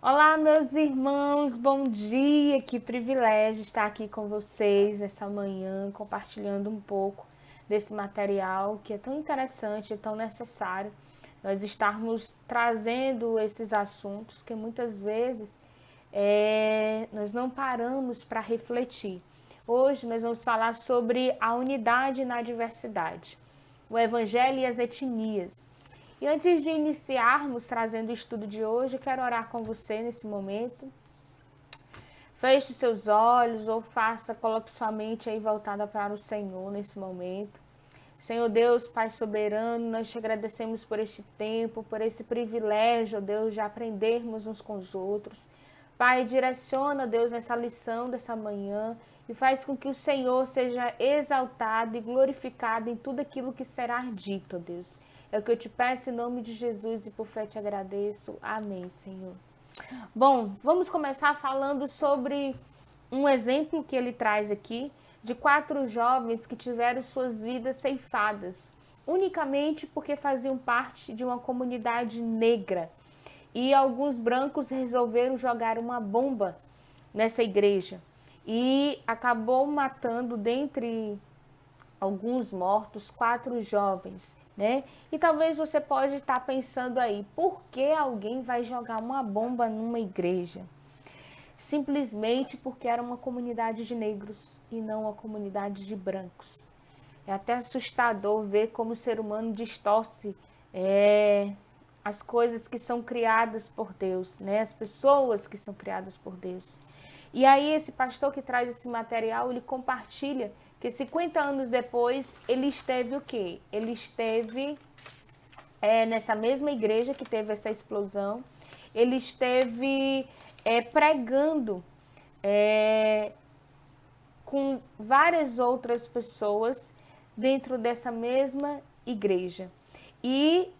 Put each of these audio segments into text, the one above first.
Olá, meus irmãos, bom dia! Que privilégio estar aqui com vocês nessa manhã, compartilhando um pouco desse material que é tão interessante e tão necessário. Nós estarmos trazendo esses assuntos que muitas vezes nós não paramos para refletir. Hoje nós vamos falar sobre a unidade na diversidade, o Evangelho e as etnias. E antes de iniciarmos trazendo o estudo de hoje, eu quero orar com você nesse momento. Feche seus olhos ou coloque sua mente aí voltada para o Senhor nesse momento. Senhor Deus, Pai soberano, nós te agradecemos por este tempo, por esse privilégio, Deus, de aprendermos uns com os outros. Pai, direciona, Deus, essa lição dessa manhã e faz com que o Senhor seja exaltado e glorificado em tudo aquilo que será dito, Deus. É o que eu te peço em nome de Jesus e por fé te agradeço. Amém, Senhor. Bom, vamos começar falando sobre um exemplo que ele traz aqui de 4 jovens que tiveram suas vidas ceifadas, unicamente porque faziam parte de uma comunidade negra. E alguns brancos resolveram jogar uma bomba nessa igreja e acabou matando, dentre alguns mortos, 4 jovens, né? E talvez você pode estar pensando aí, por que alguém vai jogar uma bomba numa igreja? Simplesmente porque era uma comunidade de negros e não uma comunidade de brancos. É até assustador ver como o ser humano distorce as coisas que são criadas por Deus, né? As pessoas que são criadas por Deus. E aí esse pastor que traz esse material, ele compartilha que 50 anos depois, ele esteve o quê? Ele esteve nessa mesma igreja que teve essa explosão, ele esteve pregando com várias outras pessoas dentro dessa mesma igreja. E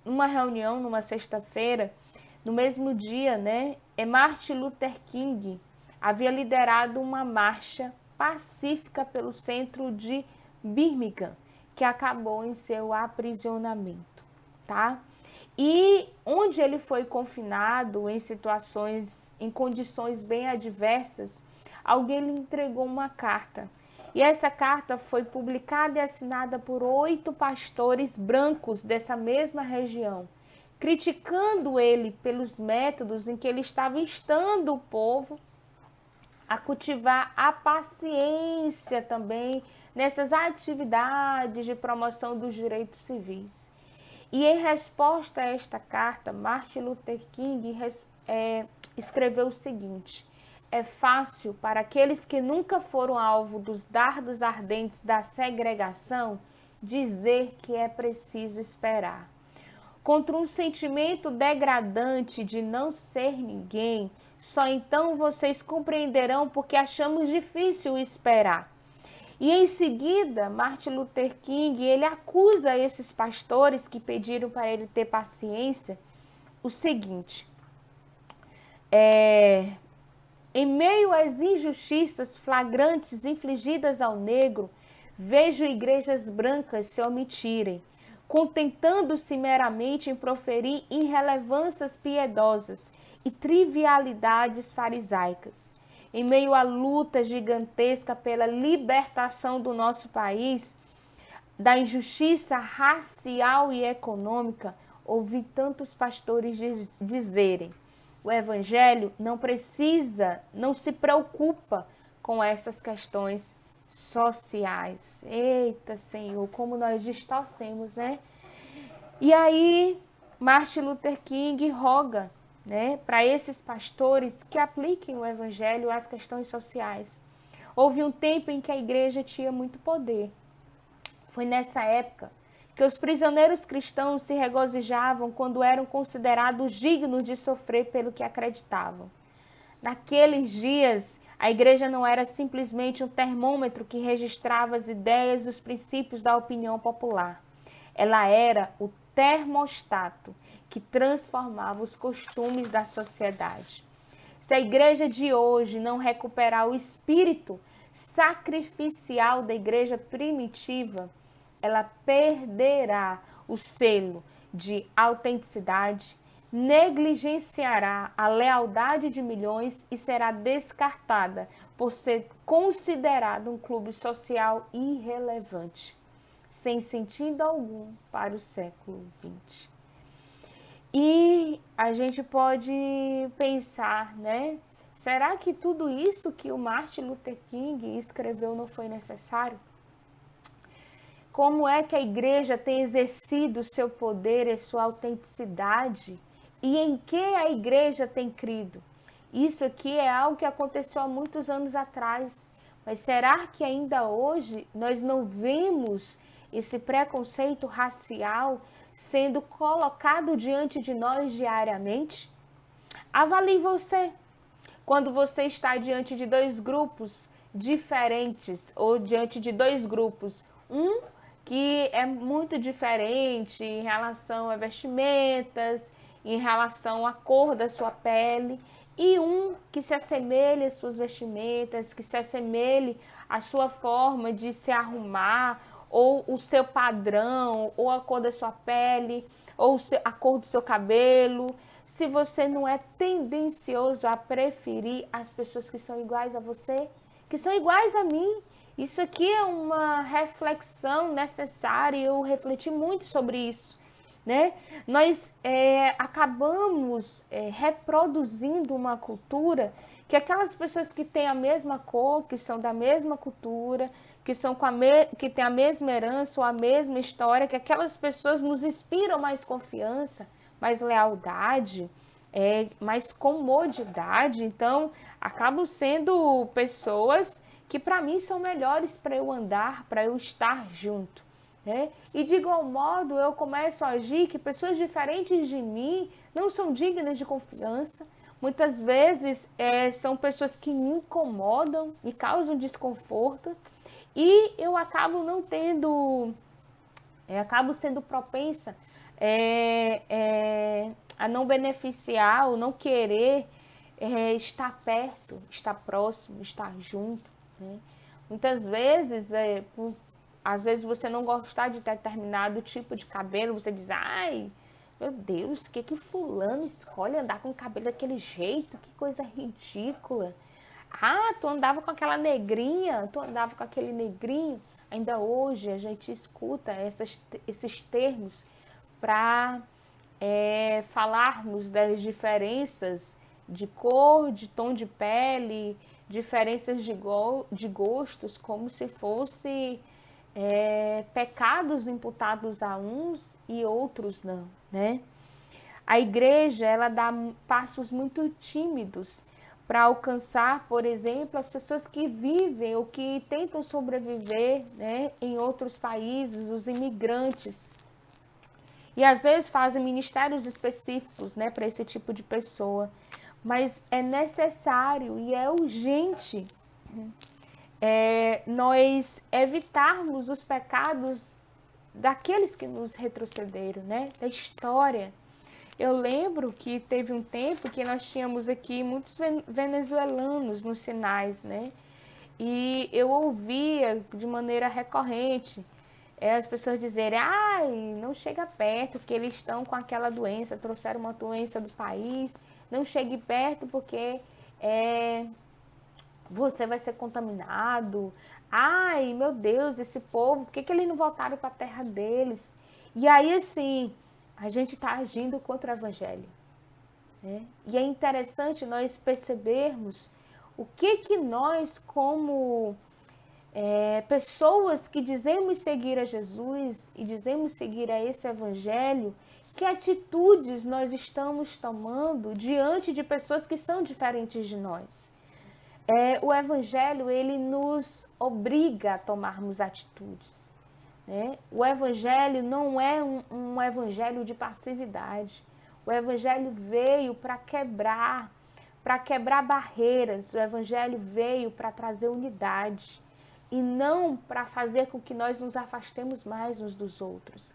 numa reunião, numa sexta-feira, no mesmo dia, né, Martin Luther King havia liderado uma marcha pacífica pelo centro de Birmingham, que acabou em seu aprisionamento, tá? E onde ele foi confinado em condições bem adversas, alguém lhe entregou uma carta. E essa carta foi publicada e assinada por 8 pastores brancos dessa mesma região, criticando ele pelos métodos em que ele estava instando o povo a cultivar a paciência também nessas atividades de promoção dos direitos civis. E em resposta a esta carta, Martin Luther King escreveu o seguinte: é fácil para aqueles que nunca foram alvo dos dardos ardentes da segregação dizer que é preciso esperar. Contra um sentimento degradante de não ser ninguém, só então vocês compreenderão porque achamos difícil esperar. E em seguida, Martin Luther King, ele acusa esses pastores que pediram para ele ter paciência, o seguinte: em meio às injustiças flagrantes infligidas ao negro, vejo igrejas brancas se omitirem, contentando-se meramente em proferir irrelevâncias piedosas e trivialidades farisaicas. Em meio à luta gigantesca pela libertação do nosso país, da injustiça racial e econômica, ouvi tantos pastores dizerem: o evangelho não se preocupa com essas questões sociais. Eita, Senhor, como nós distorcemos, né? E aí, Martin Luther King roga, né, para esses pastores que apliquem o evangelho às questões sociais. Houve um tempo em que a igreja tinha muito poder. Foi nessa época que os prisioneiros cristãos se regozijavam quando eram considerados dignos de sofrer pelo que acreditavam. Naqueles dias, a igreja não era simplesmente um termômetro que registrava as ideias e os princípios da opinião popular. Ela era o termostato que transformava os costumes da sociedade. Se a igreja de hoje não recuperar o espírito sacrificial da igreja primitiva, ela perderá o selo de autenticidade, negligenciará a lealdade de milhões e será descartada por ser considerado um clube social irrelevante, sem sentido algum para o século XX. E a gente pode pensar, né? Será que tudo isso que o Martin Luther King escreveu não foi necessário? Como é que a igreja tem exercido o seu poder e sua autenticidade? E em que a igreja tem crido? Isso aqui é algo que aconteceu há muitos anos atrás. Mas será que ainda hoje nós não vemos esse preconceito racial sendo colocado diante de nós diariamente? Avalie você. Quando você está diante de dois grupos diferentes ou diante de dois grupos, um que é muito diferente em relação a vestimentas, em relação à cor da sua pele, e um que se assemelha às suas vestimentas, que se assemelhe à sua forma de se arrumar, ou o seu padrão, ou a cor da sua pele, ou a cor do seu cabelo. Se você não é tendencioso a preferir as pessoas que são iguais a você, que são iguais a mim, isso aqui é uma reflexão necessária e eu refleti muito sobre isso, né? Nós acabamos reproduzindo uma cultura que aquelas pessoas que têm a mesma cor, que são da mesma cultura, que são que têm a mesma herança ou a mesma história, que aquelas pessoas nos inspiram mais confiança, mais lealdade, mais comodidade. Então, acabam sendo pessoas que para mim são melhores para eu andar, para eu estar junto, né? E de igual modo eu começo a agir que pessoas diferentes de mim não são dignas de confiança. Muitas vezes são pessoas que me incomodam, me causam desconforto e eu acabo não tendo, acabo sendo propensa a não beneficiar ou não querer estar perto, estar próximo, estar junto, né? Muitas vezes, às vezes você não gostar de determinado tipo de cabelo, você diz, ai, meu Deus, que fulano escolhe andar com o cabelo daquele jeito, que coisa ridícula. Ah, tu andava com aquela negrinha, tu andava com aquele negrinho. Ainda hoje a gente escuta esses termos para falarmos das diferenças de cor, de tom de pele, diferenças de gostos, como se fosse pecados imputados a uns e outros não, né? A igreja, ela dá passos muito tímidos para alcançar, por exemplo, as pessoas que vivem ou que tentam sobreviver, né, em outros países, os imigrantes. E às vezes fazem ministérios específicos, né, para esse tipo de pessoa. Mas é necessário e é urgente nós evitarmos os pecados daqueles que nos retrocederam, né, da história. Eu lembro que teve um tempo que nós tínhamos aqui muitos venezuelanos nos sinais, né? E eu ouvia de maneira recorrente as pessoas dizerem, ai, não chega perto porque eles estão com aquela doença, trouxeram uma doença do país, não chegue perto porque você vai ser contaminado. Ai, meu Deus, esse povo, por que eles não voltaram para a terra deles? E aí, assim, a gente está agindo contra o evangelho, né? E é interessante nós percebermos o que nós, como pessoas que dizemos seguir a Jesus e dizemos seguir a esse evangelho, que atitudes nós estamos tomando diante de pessoas que são diferentes de nós. O evangelho, ele nos obriga a tomarmos atitudes, né? O evangelho não é um evangelho de passividade. O evangelho veio para quebrar barreiras. O evangelho veio para trazer unidade e não para fazer com que nós nos afastemos mais uns dos outros.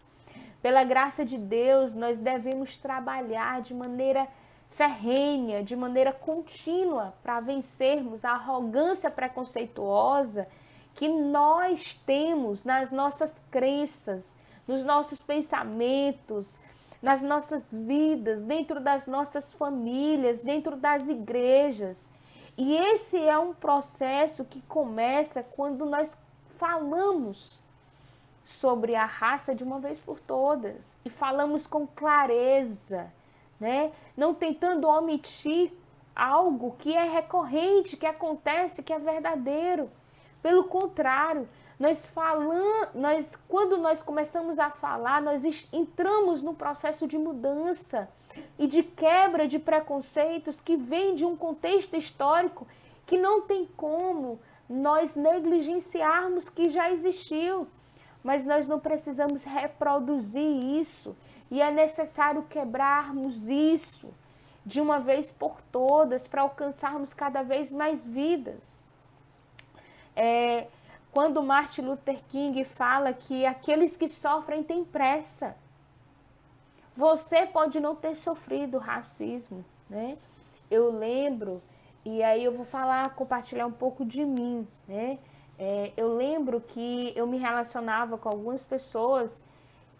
Pela graça de Deus, nós devemos trabalhar de maneira ferrenha, de maneira contínua, para vencermos a arrogância preconceituosa que nós temos nas nossas crenças, nos nossos pensamentos, nas nossas vidas, dentro das nossas famílias, dentro das igrejas. E esse é um processo que começa quando nós falamos sobre a raça de uma vez por todas e falamos com clareza, né? Não tentando omitir algo que é recorrente, que acontece, que é verdadeiro. Pelo contrário, quando nós começamos a falar, nós entramos num processo de mudança e de quebra de preconceitos que vem de um contexto histórico que não tem como nós negligenciarmos que já existiu. Mas nós não precisamos reproduzir isso e é necessário quebrarmos isso de uma vez por todas para alcançarmos cada vez mais vidas. Quando Martin Luther King fala que aqueles que sofrem têm pressa. Você pode não ter sofrido racismo, né? Eu lembro, e aí eu vou compartilhar um pouco de mim, né? Eu lembro que eu me relacionava com algumas pessoas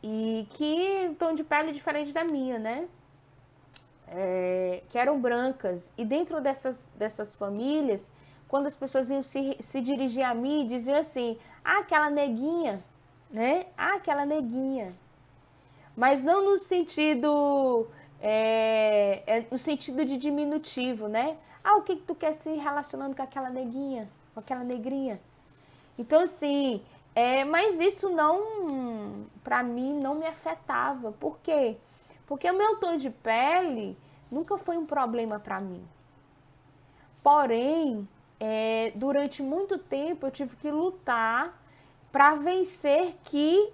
e que tom de pele diferente da minha, né? Que eram brancas. E dentro dessas famílias, quando as pessoas iam se dirigir a mim, diziam assim, aquela neguinha, né? Aquela neguinha. Mas não no sentido, no sentido de diminutivo, né? O que tu quer se relacionando com aquela neguinha, com aquela negrinha? Então, assim, mas isso não, para mim, não me afetava. Por quê? Porque o meu tom de pele nunca foi um problema para mim. Porém, durante muito tempo eu tive que lutar para vencer que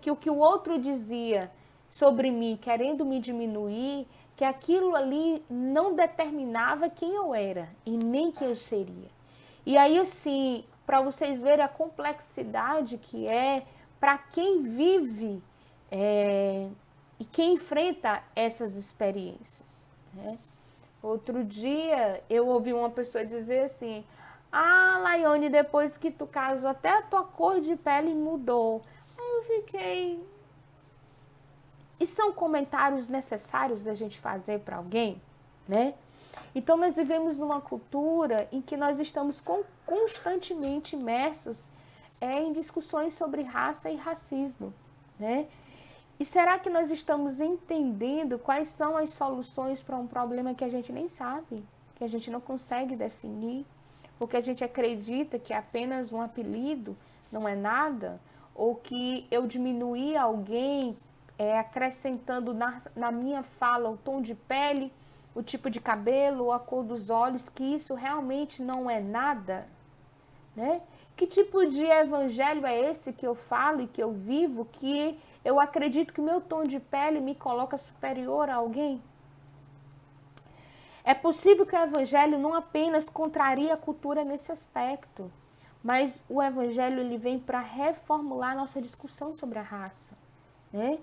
o que o outro dizia sobre mim, querendo me diminuir, que aquilo ali não determinava quem eu era e nem quem eu seria. E aí, assim, para vocês verem a complexidade que é para quem vive e quem enfrenta essas experiências, né? Outro dia eu ouvi uma pessoa dizer assim, Laiane, depois que tu casou, até a tua cor de pele mudou. Aí eu fiquei... E são comentários necessários da gente fazer para alguém, né? Então, nós vivemos numa cultura em que nós estamos constantemente imersos em discussões sobre raça e racismo, né? E será que nós estamos entendendo quais são as soluções para um problema que a gente nem sabe, que a gente não consegue definir, ou que a gente acredita que é apenas um apelido, não é nada, ou que eu diminuí alguém acrescentando na minha fala o tom de pele, o tipo de cabelo, a cor dos olhos, que isso realmente não é nada, né? Que tipo de evangelho é esse que eu falo e que eu vivo, que eu acredito que o meu tom de pele me coloca superior a alguém? É possível que o evangelho não apenas contrarie a cultura nesse aspecto, mas o evangelho ele vem para reformular nossa discussão sobre a raça, né?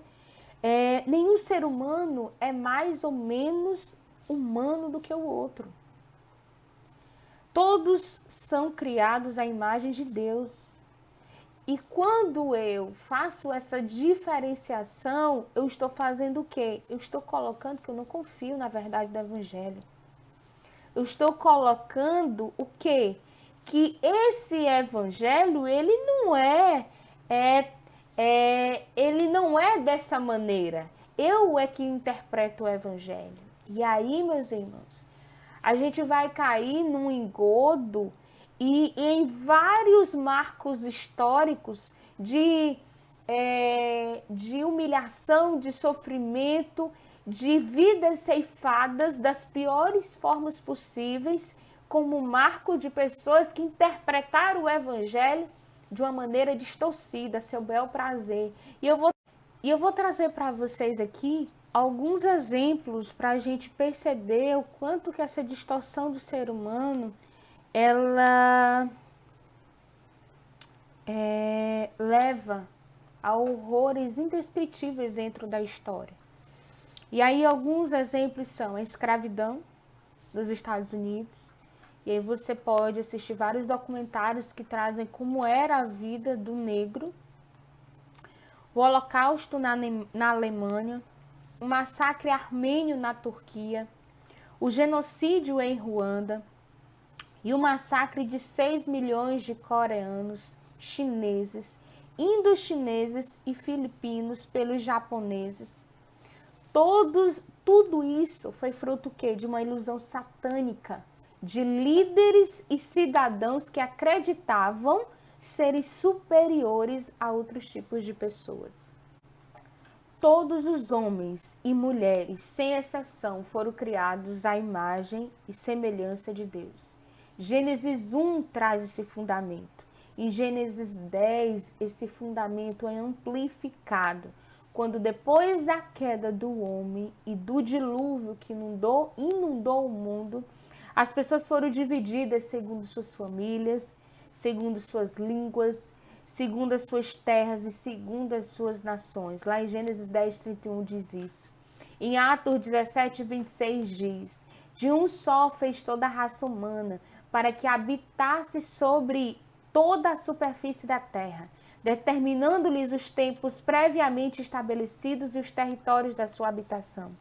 Nenhum ser humano é mais ou menos humano do que o outro. Todos são criados à imagem de Deus. E quando eu faço essa diferenciação, eu estou fazendo o quê? Eu estou colocando que eu não confio na verdade do evangelho. Eu estou colocando o quê? Que esse evangelho, ele não ele não é dessa maneira. Eu é que interpreto o evangelho. E aí, meus irmãos, a gente vai cair num engodo e em vários marcos históricos de humilhação, de sofrimento, de vidas ceifadas das piores formas possíveis, como marco de pessoas que interpretaram o evangelho de uma maneira distorcida, a seu bel prazer. E eu vou trazer para vocês aqui alguns exemplos para a gente perceber o quanto que essa distorção do ser humano, ela leva a horrores indescritíveis dentro da história. E aí alguns exemplos são a escravidão dos Estados Unidos. E aí você pode assistir vários documentários que trazem como era a vida do negro. o Holocausto na Alemanha, o massacre armênio na Turquia, o genocídio em Ruanda e o massacre de 6 milhões de coreanos, chineses, indo-chineses e filipinos pelos japoneses. Tudo isso foi fruto o quê? De uma ilusão satânica de líderes e cidadãos que acreditavam serem superiores a outros tipos de pessoas. Todos os homens e mulheres, sem exceção, foram criados à imagem e semelhança de Deus. Gênesis 1 traz esse fundamento. Em Gênesis 10, esse fundamento é amplificado, quando depois da queda do homem e do dilúvio que inundou o mundo, as pessoas foram divididas segundo suas famílias, segundo suas línguas, segundo as suas terras e segundo as suas nações. Lá em Gênesis 10, 31 diz isso. Em Atos 17, 26 diz: de um só fez toda a raça humana, para que habitasse sobre toda a superfície da terra, determinando-lhes os tempos previamente estabelecidos e os territórios da sua habitação.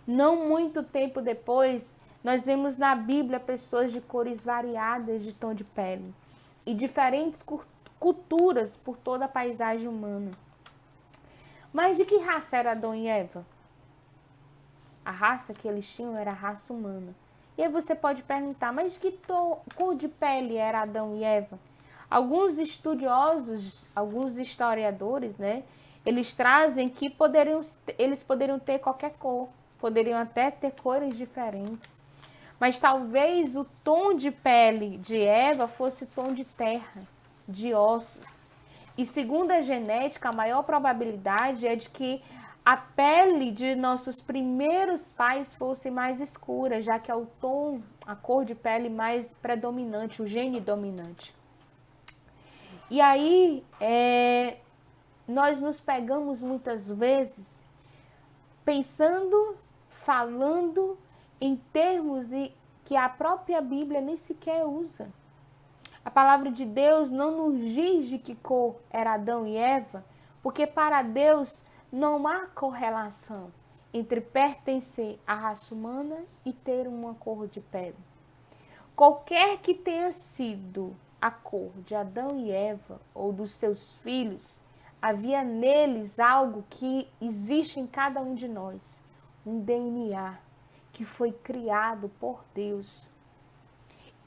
Não muito tempo depois, nós vemos na Bíblia pessoas de cores variadas de tom de pele e diferentes culturas por toda a paisagem humana. Mas de que raça era Adão e Eva? A raça que eles tinham era a raça humana. E aí você pode perguntar, mas de que cor de pele era Adão e Eva? Alguns estudiosos, alguns historiadores, né, eles trazem que eles poderiam ter qualquer cor, poderiam até ter cores diferentes. Mas talvez o tom de pele de Eva fosse tom de terra, de ossos. E segundo a genética, a maior probabilidade é de que a pele de nossos primeiros pais fosse mais escura, já que é o tom, a cor de pele mais predominante, o gene dominante. E aí, nós nos pegamos muitas vezes pensando, falando em termos que a própria Bíblia nem sequer usa. A palavra de Deus não nos diz de que cor era Adão e Eva, porque para Deus não há correlação entre pertencer à raça humana e ter uma cor de pele. Qualquer que tenha sido a cor de Adão e Eva ou dos seus filhos, havia neles algo que existe em cada um de nós, um DNA que foi criado por Deus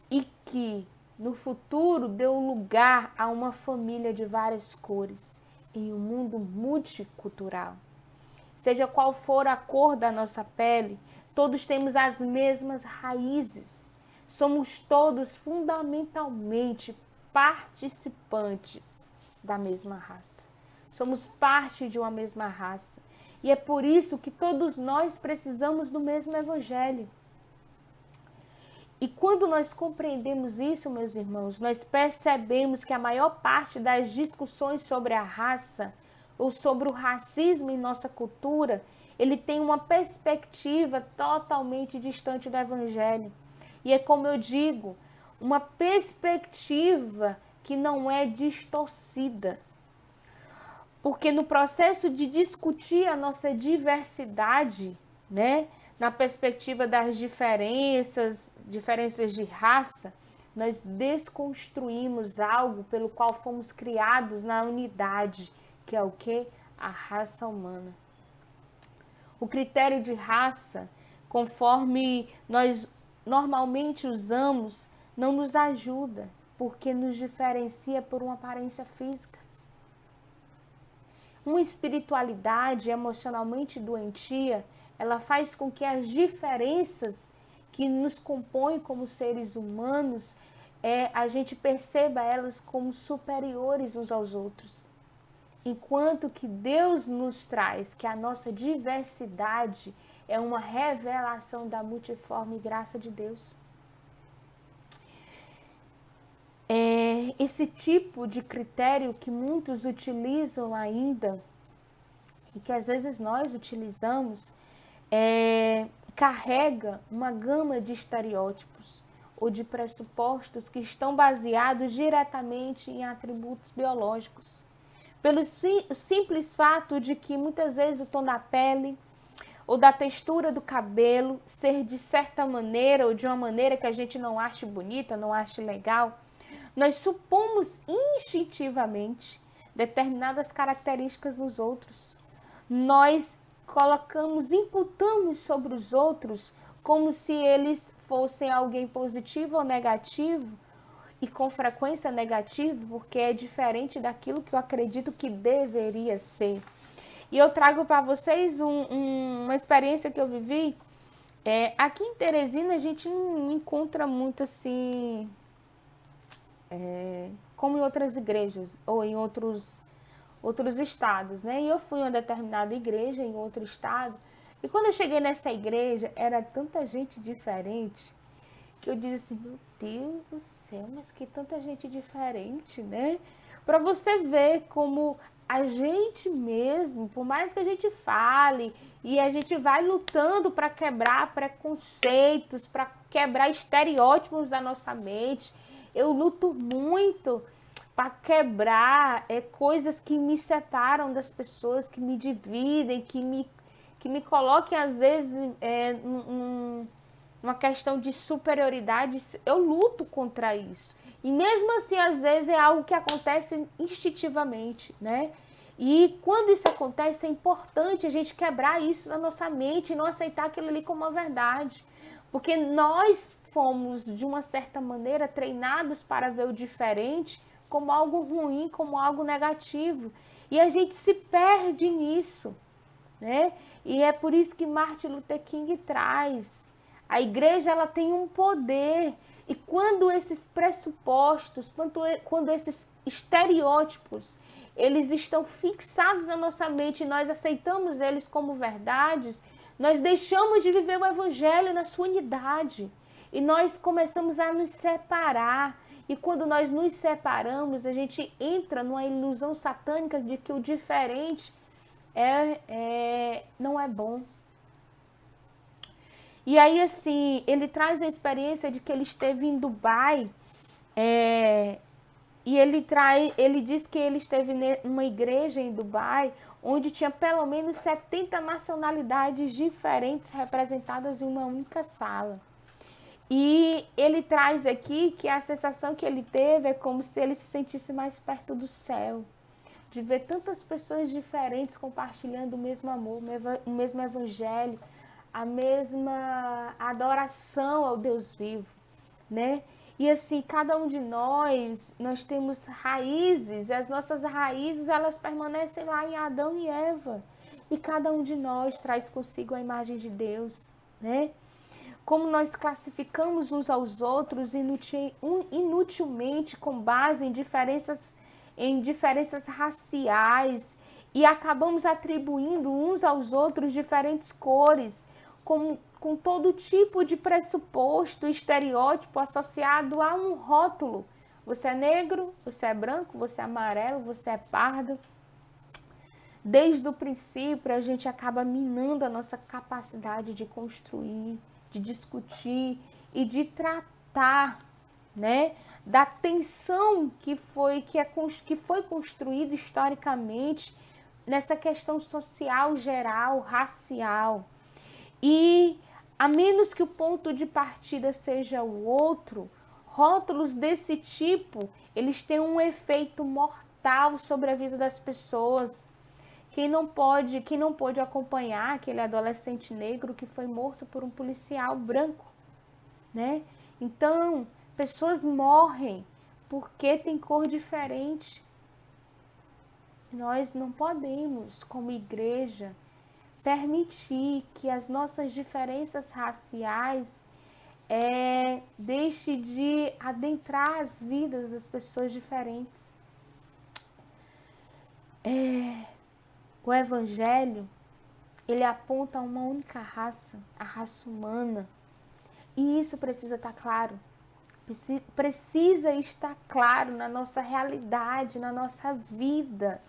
e que no futuro deu lugar a uma família de várias cores em um mundo multicultural. Seja qual for a cor da nossa pele, todos temos as mesmas raízes. Somos todos fundamentalmente participantes da mesma raça. Somos parte de uma mesma raça. E é por isso que todos nós precisamos do mesmo evangelho. E quando nós compreendemos isso, meus irmãos, nós percebemos que a maior parte das discussões sobre a raça ou sobre o racismo em nossa cultura, ele tem uma perspectiva totalmente distante do evangelho. E é como eu digo, uma perspectiva que não é distorcida. Porque no processo de discutir a nossa diversidade, né, na perspectiva das diferenças de raça, nós desconstruímos algo pelo qual fomos criados na unidade, que é o quê? A raça humana. O critério de raça, conforme nós normalmente usamos, não nos ajuda, porque nos diferencia por uma aparência física. Uma espiritualidade emocionalmente doentia, ela faz com que as diferenças que nos compõem como seres humanos, a gente perceba elas como superiores uns aos outros. Enquanto que Deus nos traz que a nossa diversidade é uma revelação da multiforme graça de Deus. Esse tipo de critério que muitos utilizam ainda, e que às vezes nós utilizamos, carrega uma gama de estereótipos ou de pressupostos que estão baseados diretamente em atributos biológicos. pelo simples fato de que muitas vezes o tom da pele ou da textura do cabelo ser de certa maneira ou de uma maneira que a gente não ache bonita, não ache legal, nós supomos instintivamente determinadas características nos outros. Nós colocamos, imputamos sobre os outros como se eles fossem alguém positivo ou negativo, e com frequência negativo, porque é diferente daquilo que eu acredito que deveria ser. E eu trago para vocês uma experiência que eu vivi. Aqui em Teresina a gente não encontra muito assim, como em outras igrejas ou em outros estados, né? E eu fui em uma determinada igreja em outro estado. E quando eu cheguei nessa igreja, era tanta gente diferente que eu disse assim, meu Deus do céu, mas que tanta gente diferente, né? Para você ver como a gente mesmo, por mais que a gente fale e a gente vai lutando para quebrar preconceitos, para quebrar estereótipos da nossa mente, eu luto muito para quebrar coisas que me separam das pessoas, que me dividem, que me coloquem às vezes uma questão de superioridade. Eu luto contra isso. E mesmo assim, às vezes, é algo que acontece instintivamente, né? E quando isso acontece, é importante a gente quebrar isso na nossa mente e não aceitar aquilo ali como uma verdade. Porque nós fomos, de uma certa maneira, treinados para ver o diferente como algo ruim, como algo negativo. E a gente se perde nisso, né? E é por isso que Martin Luther King traz. A igreja, ela tem um poder. E quando esses pressupostos, quando esses estereótipos, eles estão fixados na nossa mente e nós aceitamos eles como verdades, nós deixamos de viver o evangelho na sua unidade. E nós começamos a nos separar. E quando nós nos separamos, a gente entra numa ilusão satânica de que o diferente não é bom. E aí, assim, ele traz a experiência de que ele esteve em Dubai, e ele diz que ele esteve numa igreja em Dubai, onde tinha pelo menos 70 nacionalidades diferentes representadas em uma única sala. E ele traz aqui que a sensação que ele teve é como se ele se sentisse mais perto do céu, de ver tantas pessoas diferentes compartilhando o mesmo amor, o mesmo evangelho, a mesma adoração ao Deus vivo, né? E assim, cada um de nós temos raízes, e as nossas raízes, elas permanecem lá em Adão e Eva. E cada um de nós traz consigo a imagem de Deus, né? Como nós classificamos uns aos outros inutilmente com base em diferenças raciais, e acabamos atribuindo uns aos outros diferentes cores, com todo tipo de pressuposto, estereótipo associado a um rótulo. Você é negro, você é branco, você é amarelo, você é pardo. Desde o princípio, a gente acaba minando a nossa capacidade de construir, de discutir e de tratar, né, da tensão que foi construída historicamente nessa questão social geral, racial. E a menos que o ponto de partida seja o outro, rótulos desse tipo, eles têm um efeito mortal sobre a vida das pessoas. Quem não pôde acompanhar aquele adolescente negro que foi morto por um policial branco, né? Então, pessoas morrem porque tem cor diferente. Nós não podemos, como igreja, permitir que as nossas diferenças raciais deixe de adentrar as vidas das pessoas diferentes. O evangelho, ele aponta a uma única raça, a raça humana. E isso precisa estar claro. Precisa estar claro na nossa realidade, na nossa vida.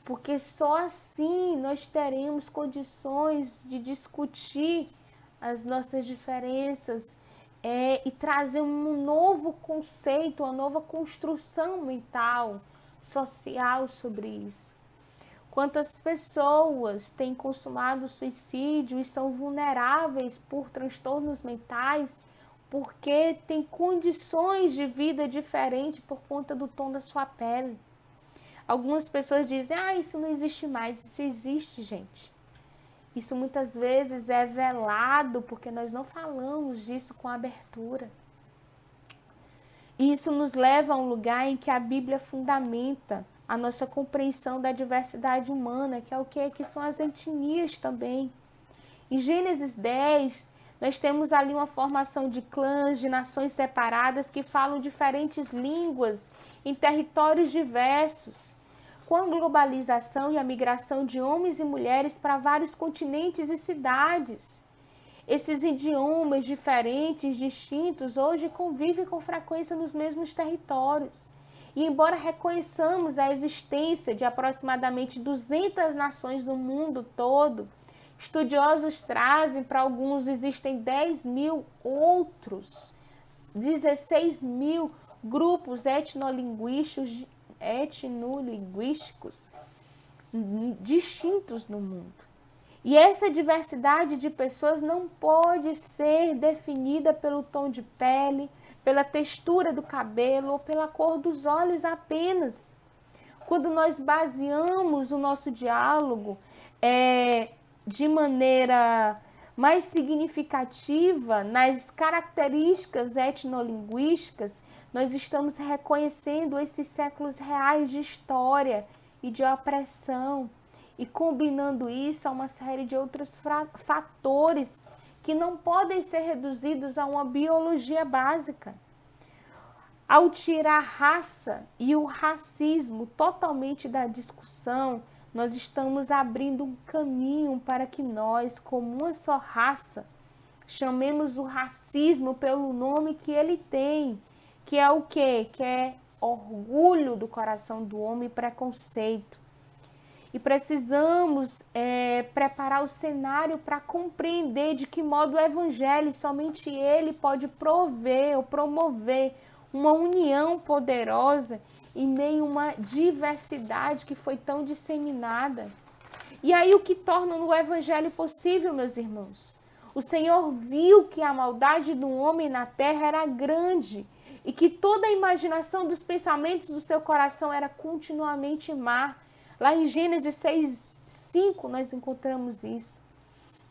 Porque só assim nós teremos condições de discutir as nossas diferenças e trazer um novo conceito, uma nova construção mental social sobre isso. Quantas pessoas têm consumado suicídio e são vulneráveis por transtornos mentais porque têm condições de vida diferentes por conta do tom da sua pele. Algumas pessoas dizem, isso não existe mais. Isso existe, gente. Isso muitas vezes é velado porque nós não falamos disso com abertura. E isso nos leva a um lugar em que a Bíblia fundamenta a nossa compreensão da diversidade humana, que é o quê? Que são as etnias também. Em Gênesis 10, nós temos ali uma formação de clãs, de nações separadas que falam diferentes línguas em territórios diversos. Com a globalização e a migração de homens e mulheres para vários continentes e cidades. Esses idiomas diferentes, distintos, hoje convivem com frequência nos mesmos territórios. E embora reconheçamos a existência de aproximadamente 200 nações no mundo todo, estudiosos trazem, para alguns existem 10 mil outros, 16 mil grupos etnolinguísticos distintos no mundo. E essa diversidade de pessoas não pode ser definida pelo tom de pele, pela textura do cabelo ou pela cor dos olhos apenas. Quando nós baseamos o nosso diálogo de maneira mais significativa nas características etnolinguísticas, nós estamos reconhecendo esses séculos reais de história e de opressão e combinando isso a uma série de outros fatores que não podem ser reduzidos a uma biologia básica. Ao tirar a raça e o racismo totalmente da discussão, nós estamos abrindo um caminho para que nós, como uma só raça, chamemos o racismo pelo nome que ele tem, que é o quê? Que é orgulho do coração do homem e preconceito. E precisamos preparar o cenário para compreender de que modo o evangelho, somente ele pode prover ou promover uma união poderosa em meio a uma diversidade que foi tão disseminada. E aí o que torna o evangelho possível, meus irmãos? O Senhor viu que a maldade do homem na terra era grande e que toda a imaginação dos pensamentos do seu coração era continuamente má. Lá em Gênesis 6:5 nós encontramos isso.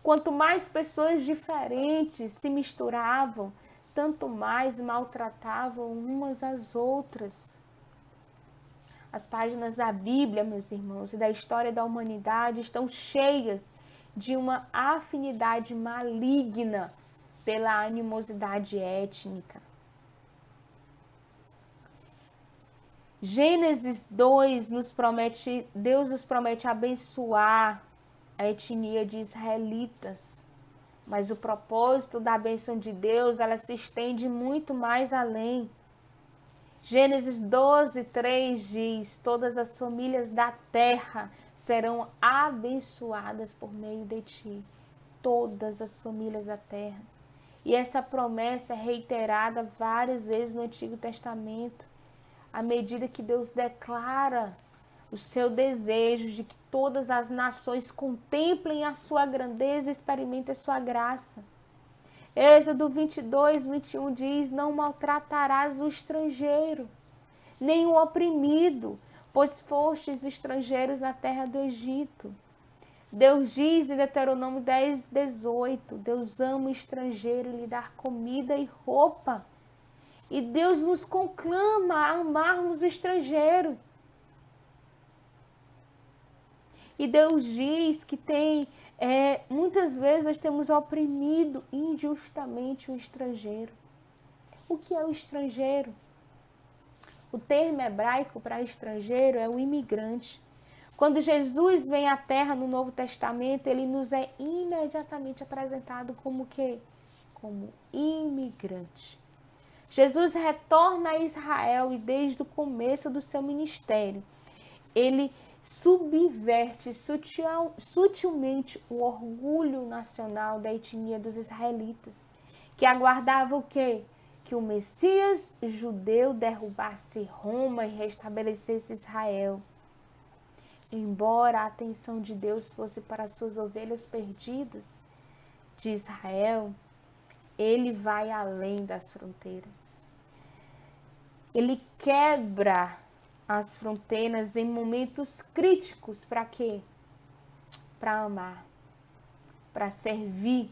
Quanto mais pessoas diferentes se misturavam, tanto mais maltratavam umas às outras. As páginas da Bíblia, meus irmãos, e da história da humanidade estão cheias de uma afinidade maligna pela animosidade étnica. Gênesis 2 Deus nos promete abençoar a etnia de israelitas, mas o propósito da bênção de Deus, ela se estende muito mais além. Gênesis 12:3 diz, todas as famílias da terra serão abençoadas por meio de ti. Todas as famílias da terra. E essa promessa é reiterada várias vezes no Antigo Testamento, à medida que Deus declara o seu desejo de que todas as nações contemplem a sua grandeza e experimentem a sua graça. Êxodo 22:21 diz, não maltratarás o estrangeiro, nem o oprimido, pois fostes estrangeiros na terra do Egito. Deus diz em Deuteronômio 10:18, Deus ama o estrangeiro e lhe dá comida e roupa. E Deus nos conclama a amarmos o estrangeiro. E Deus diz que muitas vezes nós temos oprimido injustamente o estrangeiro. O que é o estrangeiro? O termo hebraico para estrangeiro é o imigrante. Quando Jesus vem à Terra no Novo Testamento, ele nos é imediatamente apresentado como o quê? Como imigrante. Jesus retorna a Israel e desde o começo do seu ministério, ele subverte sutilmente o orgulho nacional da etnia dos israelitas, que aguardava o quê? que o Messias judeu derrubasse Roma e restabelecesse Israel. Embora a atenção de Deus fosse para as suas ovelhas perdidas de Israel, ele vai além das fronteiras. Ele quebra as fronteiras em momentos críticos. Para quê? Para amar, para servir,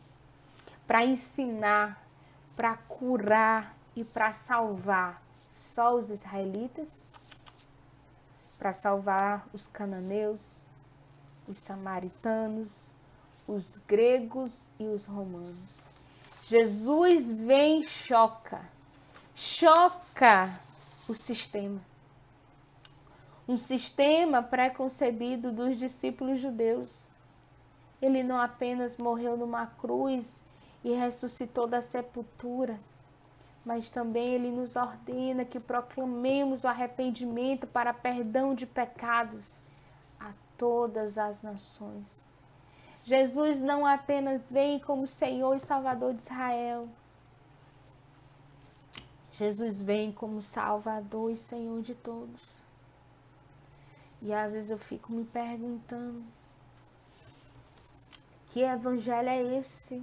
para ensinar, para curar e para salvar só os israelitas, para salvar os cananeus, os samaritanos, os gregos e os romanos. Jesus vem e choca o sistema. Um sistema pré-concebido dos discípulos judeus. Ele não apenas morreu numa cruz e ressuscitou da sepultura, mas também ele nos ordena que proclamemos o arrependimento para perdão de pecados a todas as nações. Jesus não apenas vem como Senhor e Salvador de Israel. Jesus vem como Salvador e Senhor de todos. E às vezes eu fico me perguntando, que evangelho é esse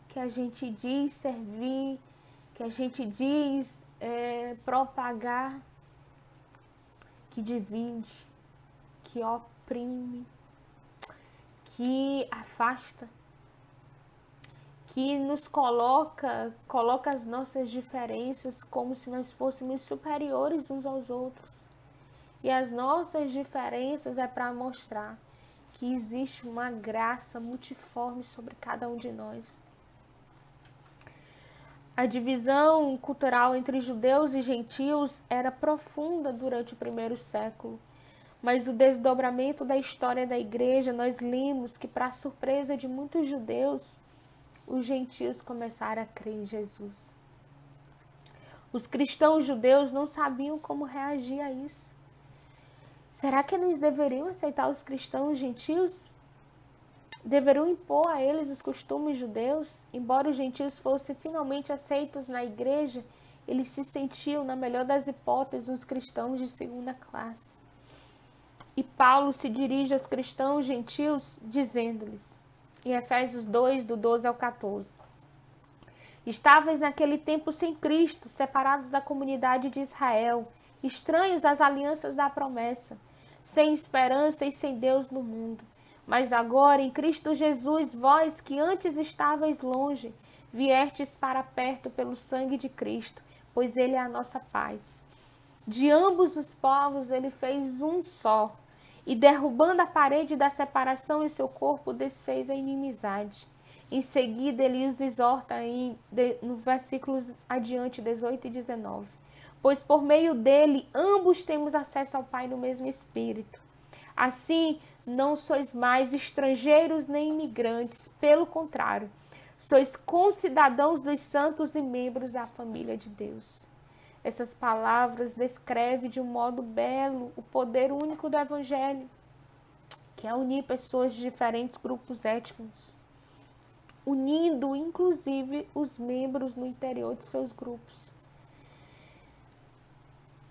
que a gente diz servir, que a gente diz propagar, que divide, que oprime, que afasta, que nos coloca as nossas diferenças como se nós fôssemos superiores uns aos outros. E as nossas diferenças é para mostrar que existe uma graça multiforme sobre cada um de nós. A divisão cultural entre judeus e gentios era profunda durante o primeiro século. Mas o desdobramento da história da igreja, nós lemos que, para a surpresa de muitos judeus, os gentios começaram a crer em Jesus. Os cristãos judeus não sabiam como reagir a isso. Será que eles deveriam aceitar os cristãos gentios? Deveriam impor a eles os costumes judeus? Embora os gentios fossem finalmente aceitos na igreja, eles se sentiam, na melhor das hipóteses, os cristãos de segunda classe. E Paulo se dirige aos cristãos gentios, dizendo-lhes, em Efésios 2, do 12 ao 14, Estáveis naquele tempo sem Cristo, separados da comunidade de Israel, estranhos às alianças da promessa, sem esperança e sem Deus no mundo. Mas agora, em Cristo Jesus, vós que antes estáveis longe, viestes para perto pelo sangue de Cristo, pois Ele é a nossa paz. De ambos os povos Ele fez um só, e derrubando a parede da separação em seu corpo, desfez a inimizade. Em seguida, ele os exorta no versículos adiante, 18 e 19. Pois por meio dele, ambos temos acesso ao Pai no mesmo Espírito. Assim, não sois mais estrangeiros nem imigrantes, pelo contrário, sois concidadãos dos santos e membros da família de Deus. Essas palavras descrevem de um modo belo o poder único do Evangelho, que é unir pessoas de diferentes grupos étnicos, unindo inclusive os membros no interior de seus grupos.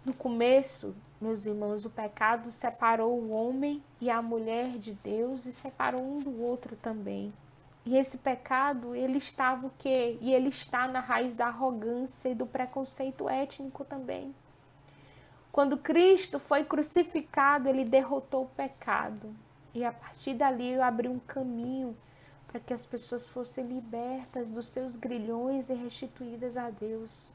No começo, meus irmãos, o pecado separou o homem e a mulher de Deus e separou um do outro também. E esse pecado, ele estava o quê? E ele está na raiz da arrogância e do preconceito étnico também. Quando Cristo foi crucificado, ele derrotou o pecado. E a partir dali abriu um caminho para que as pessoas fossem libertas dos seus grilhões e restituídas a Deus.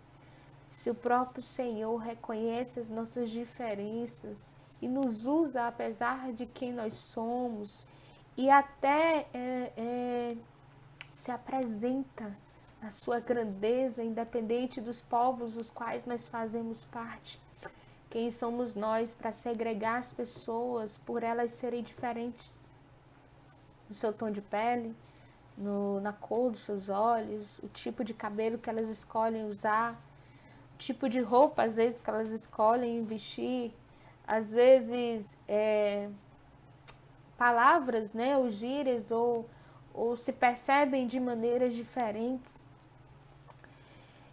Se o próprio Senhor reconhece as nossas diferenças e nos usa apesar de quem nós somos e até se apresenta na sua grandeza, independente dos povos dos quais nós fazemos parte. Quem somos nós para segregar as pessoas por elas serem diferentes no seu tom de pele, na cor dos seus olhos, o tipo de cabelo que elas escolhem usar, tipo de roupa, às vezes, que elas escolhem vestir, às vezes, palavras, né, ou gírias, ou se percebem de maneiras diferentes.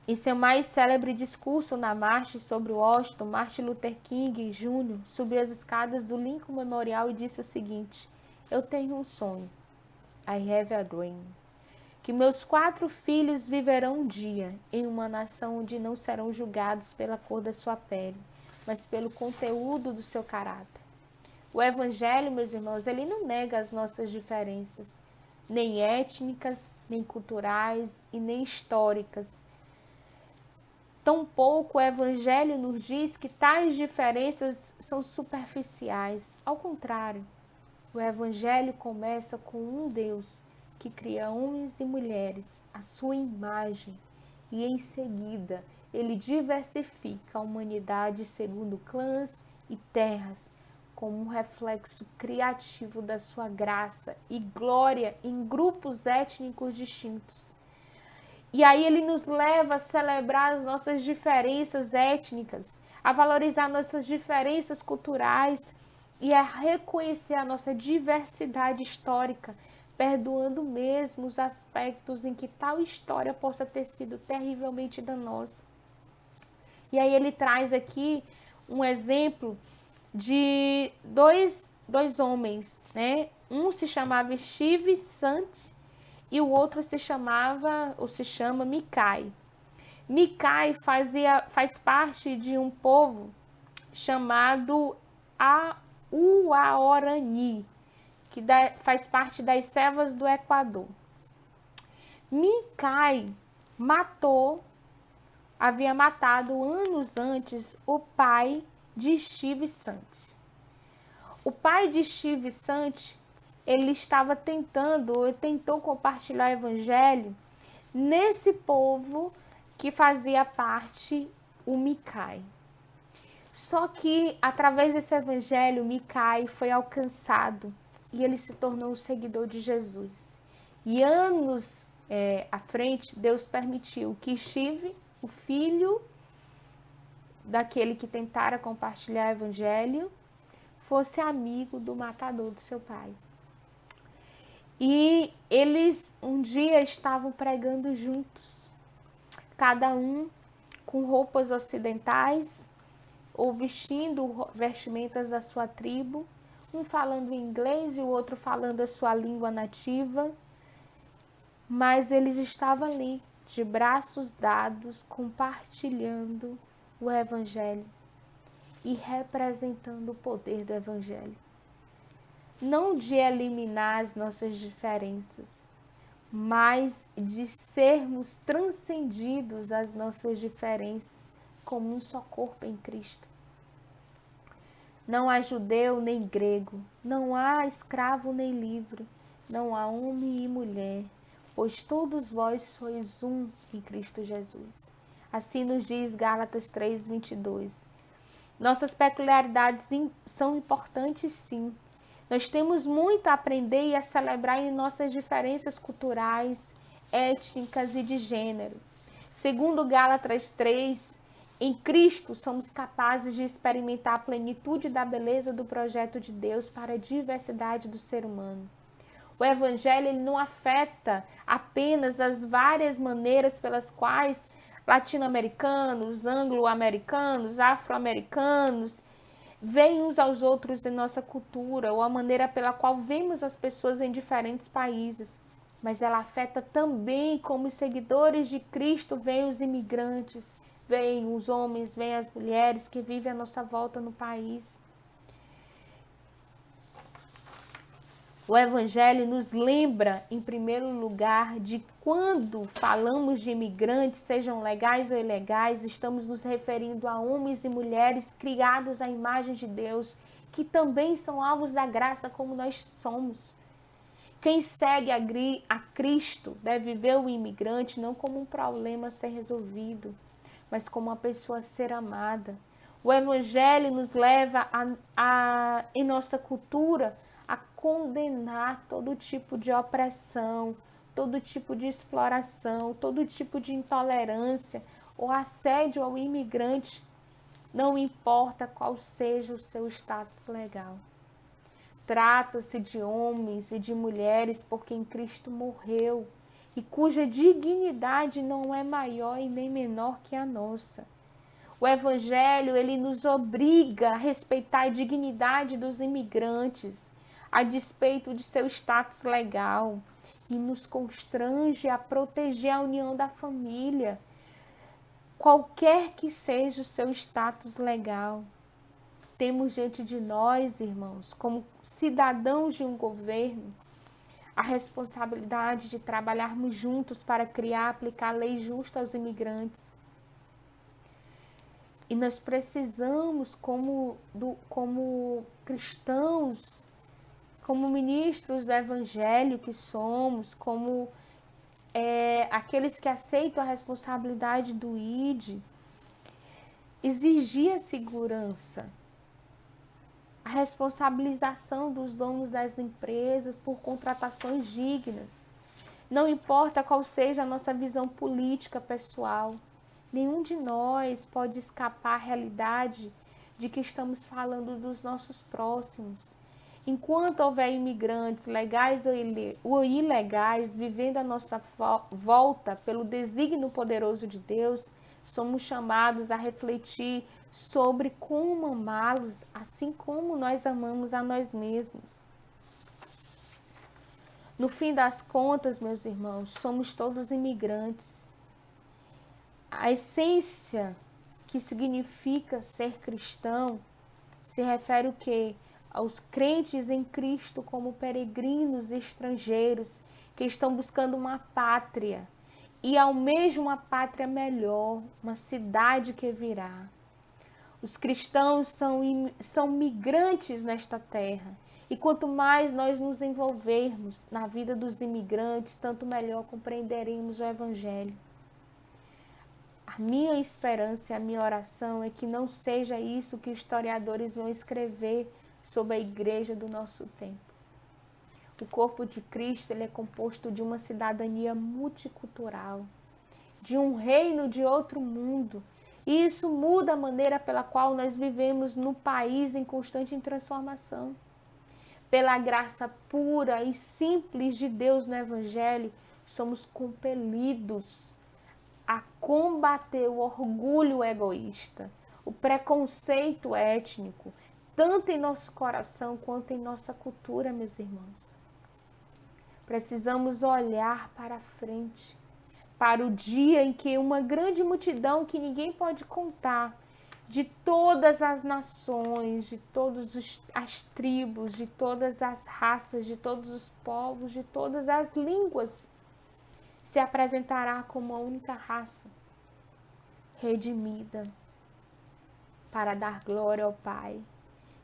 Em seu mais célebre discurso na marcha sobre Washington, Martin Luther King Jr. subiu as escadas do Lincoln Memorial e disse o seguinte: eu tenho um sonho. I have a dream. Que meus 4 filhos viverão um dia em uma nação onde não serão julgados pela cor da sua pele, mas pelo conteúdo do seu caráter. O Evangelho, meus irmãos, ele não nega as nossas diferenças, nem étnicas, nem culturais e nem históricas. Tampouco o Evangelho nos diz que tais diferenças são superficiais. Ao contrário, o Evangelho começa com um Deus que cria homens e mulheres à sua imagem e, em seguida, ele diversifica a humanidade segundo clãs e terras, como um reflexo criativo da sua graça e glória em grupos étnicos distintos. E aí ele nos leva a celebrar as nossas diferenças étnicas, a valorizar nossas diferenças culturais e a reconhecer a nossa diversidade histórica, perdoando mesmo os aspectos em que tal história possa ter sido terrivelmente danosa. E aí ele traz aqui um exemplo de dois homens, né? Um se chamava Steve Sant e o outro se chama Mikai. Mikai faz parte de um povo chamado Auaorani, que faz parte das selvas do Equador. Mikai havia matado anos antes o pai de Steve Sant. O pai de Steve Sant, ele tentou compartilhar o evangelho nesse povo que fazia parte o Mikai. Só que através desse evangelho, Mikai foi alcançado e ele se tornou um seguidor de Jesus. E anos à frente, Deus permitiu que Steve, o filho daquele que tentara compartilhar o evangelho, fosse amigo do matador do seu pai. E eles um dia estavam pregando juntos, cada um com roupas ocidentais ou vestindo vestimentas da sua tribo, um falando inglês e o outro falando a sua língua nativa, mas eles estavam ali, de braços dados, compartilhando o evangelho e representando o poder do evangelho. Não de eliminar as nossas diferenças, mas de sermos transcendidos às nossas diferenças como um só corpo em Cristo. Não há judeu nem grego, não há escravo nem livre, não há homem e mulher, pois todos vós sois um em Cristo Jesus. Assim nos diz Gálatas 3:22. Nossas peculiaridades são importantes, sim. Nós temos muito a aprender e a celebrar em nossas diferenças culturais, étnicas e de gênero. Segundo Gálatas 3, em Cristo somos capazes de experimentar a plenitude da beleza do projeto de Deus para a diversidade do ser humano. O Evangelho ele não afeta apenas as várias maneiras pelas quais latino-americanos, anglo-americanos, afro-americanos veem uns aos outros em nossa cultura, ou a maneira pela qual vemos as pessoas em diferentes países, mas ela afeta também como os seguidores de Cristo veem os imigrantes, veem os homens, veem as mulheres que vivem à nossa volta no país. O Evangelho nos lembra, em primeiro lugar, de quando falamos de imigrantes, sejam legais ou ilegais, estamos nos referindo a homens e mulheres criados à imagem de Deus, que também são alvos da graça como nós somos. Quem segue a Cristo deve ver o imigrante não como um problema a ser resolvido, mas como uma pessoa a ser amada. O Evangelho nos leva em nossa cultura, a condenar todo tipo de opressão, todo tipo de exploração, todo tipo de intolerância ou assédio ao imigrante, não importa qual seja o seu status legal. Trata-se de homens e de mulheres por quem Cristo morreu e cuja dignidade não é maior e nem menor que a nossa. O Evangelho, ele nos obriga a respeitar a dignidade dos imigrantes, a despeito de seu status legal, e nos constrange a proteger a união da família, qualquer que seja o seu status legal. Temos diante de nós, irmãos, como cidadãos de um governo, a responsabilidade de trabalharmos juntos para criar e aplicar leis justas aos imigrantes. E nós precisamos, como cristãos, como ministros do Evangelho que somos, como aqueles que aceitam a responsabilidade do ID, exigir a segurança, a responsabilização dos donos das empresas por contratações dignas. Não importa qual seja a nossa visão política pessoal, nenhum de nós pode escapar à realidade de que estamos falando dos nossos próximos. Enquanto houver imigrantes legais ou ilegais vivendo à nossa volta pelo desígnio poderoso de Deus, somos chamados a refletir sobre como amá-los, assim como nós amamos a nós mesmos. No fim das contas, meus irmãos, somos todos imigrantes. A essência que significa ser cristão se refere o quê? Aos crentes em Cristo como peregrinos estrangeiros que estão buscando uma pátria e almejam uma pátria melhor, uma cidade que virá. Os cristãos são migrantes nesta terra. E quanto mais nós nos envolvermos na vida dos imigrantes, tanto melhor compreenderemos o Evangelho. A minha esperança e a minha oração é que não seja isso que historiadores vão escrever sobre a igreja do nosso tempo. O corpo de Cristo, ele é composto de uma cidadania multicultural, de um reino de outro mundo. E isso muda a maneira pela qual nós vivemos no país em constante transformação. Pela graça pura e simples de Deus no Evangelho, somos compelidos a combater o orgulho egoísta, o preconceito étnico, tanto em nosso coração quanto em nossa cultura, meus irmãos. Precisamos olhar para frente, para o dia em que uma grande multidão que ninguém pode contar, de todas as nações, de todas as tribos, de todas as raças, de todos os povos, de todas as línguas, se apresentará como uma única raça, redimida, para dar glória ao Pai,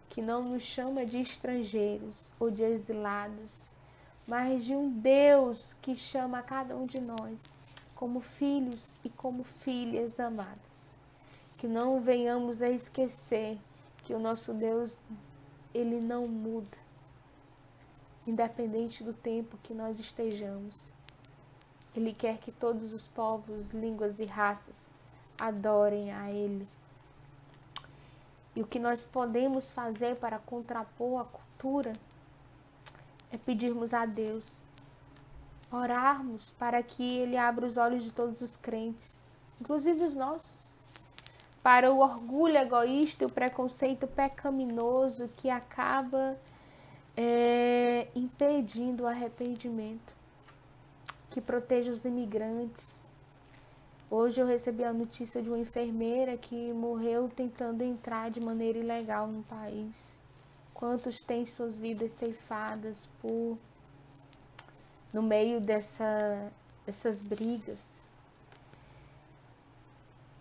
que não nos chama de estrangeiros ou de exilados, mas de um Deus que chama a cada um de nós como filhos e como filhas amadas. Que não venhamos a esquecer que o nosso Deus, ele não muda, independente do tempo que nós estejamos. Ele quer que todos os povos, línguas e raças adorem a Ele. E o que nós podemos fazer para contrapor a cultura é pedirmos a Deus, orarmos para que Ele abra os olhos de todos os crentes, inclusive os nossos, para o orgulho egoísta e o preconceito pecaminoso que acaba impedindo o arrependimento, que proteja os imigrantes. Hoje eu recebi a notícia de uma enfermeira que morreu tentando entrar de maneira ilegal no país. Quantos têm suas vidas ceifadas no meio dessas brigas?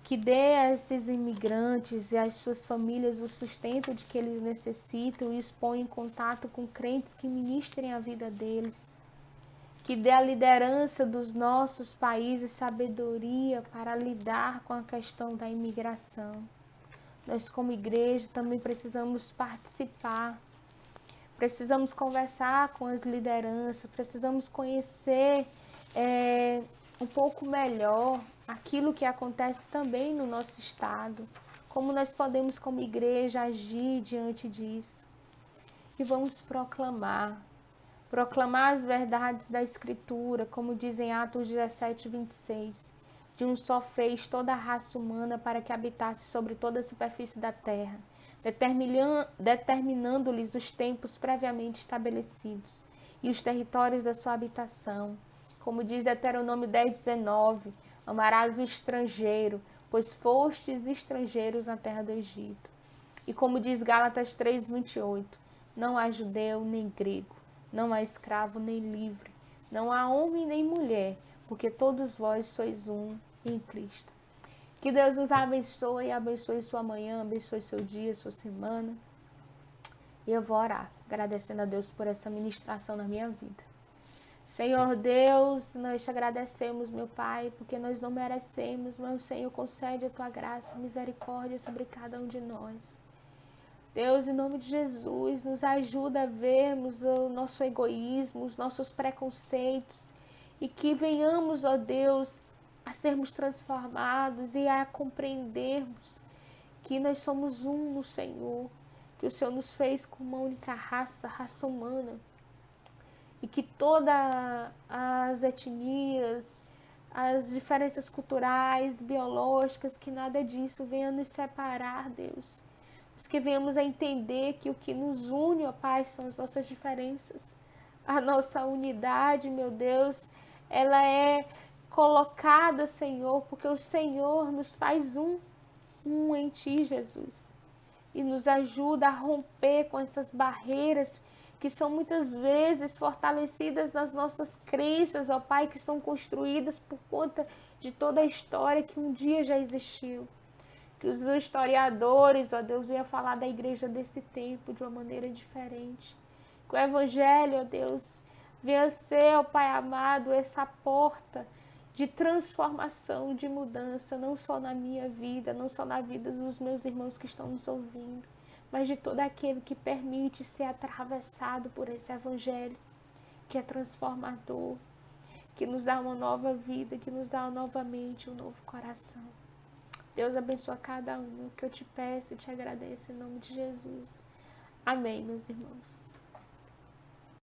Que dê a esses imigrantes e às suas famílias o sustento de que eles necessitam e os ponha em contato com crentes que ministrem a vida deles. Que dê a liderança dos nossos países sabedoria para lidar com a questão da imigração. Nós, como igreja, também precisamos participar, precisamos conversar com as lideranças, precisamos conhecer um pouco melhor aquilo que acontece também no nosso estado, como nós podemos, como igreja, agir diante disso. E vamos proclamar Proclamar as verdades da Escritura, como dizem Atos 17, 26. De um só fez toda a raça humana para que habitasse sobre toda a superfície da terra, determinando-lhes os tempos previamente estabelecidos e os territórios da sua habitação. Como diz Deuteronômio 10, 19, amarás o estrangeiro, pois fostes estrangeiros na terra do Egito. E como diz Gálatas 3, 28, não há judeu nem grego, não há escravo nem livre, não há homem nem mulher, porque todos vós sois um em Cristo. Que Deus nos abençoe, abençoe sua manhã, abençoe seu dia, sua semana. E eu vou orar, agradecendo a Deus por essa ministração na minha vida. Senhor Deus, nós te agradecemos, meu Pai, porque nós não merecemos, mas o Senhor concede a tua graça e misericórdia sobre cada um de nós. Deus, em nome de Jesus, nos ajuda a vermos o nosso egoísmo, os nossos preconceitos e que venhamos, ó Deus, a sermos transformados e a compreendermos que nós somos um no Senhor, que o Senhor nos fez com uma única raça, a raça humana, e que todas as etnias, as diferenças culturais, biológicas, que nada disso venha nos separar, Deus. Que venhamos a entender que o que nos une, ó Pai, são as nossas diferenças. A nossa unidade, meu Deus, ela é colocada, Senhor, porque o Senhor nos faz um em Ti, Jesus. E nos ajuda a romper com essas barreiras que são muitas vezes fortalecidas nas nossas crenças, ó Pai, que são construídas por conta de toda a história que um dia já existiu. Que os historiadores, ó Deus, venham falar da igreja desse tempo de uma maneira diferente. Que o Evangelho, ó Deus, venha ser, ó Pai amado, essa porta de transformação, de mudança, não só na minha vida, não só na vida dos meus irmãos que estão nos ouvindo, mas de todo aquele que permite ser atravessado por esse Evangelho, que é transformador, que nos dá uma nova vida, que nos dá novamente um novo coração. Deus abençoe cada um. O que eu te peço e te agradeço em nome de Jesus. Amém, meus irmãos.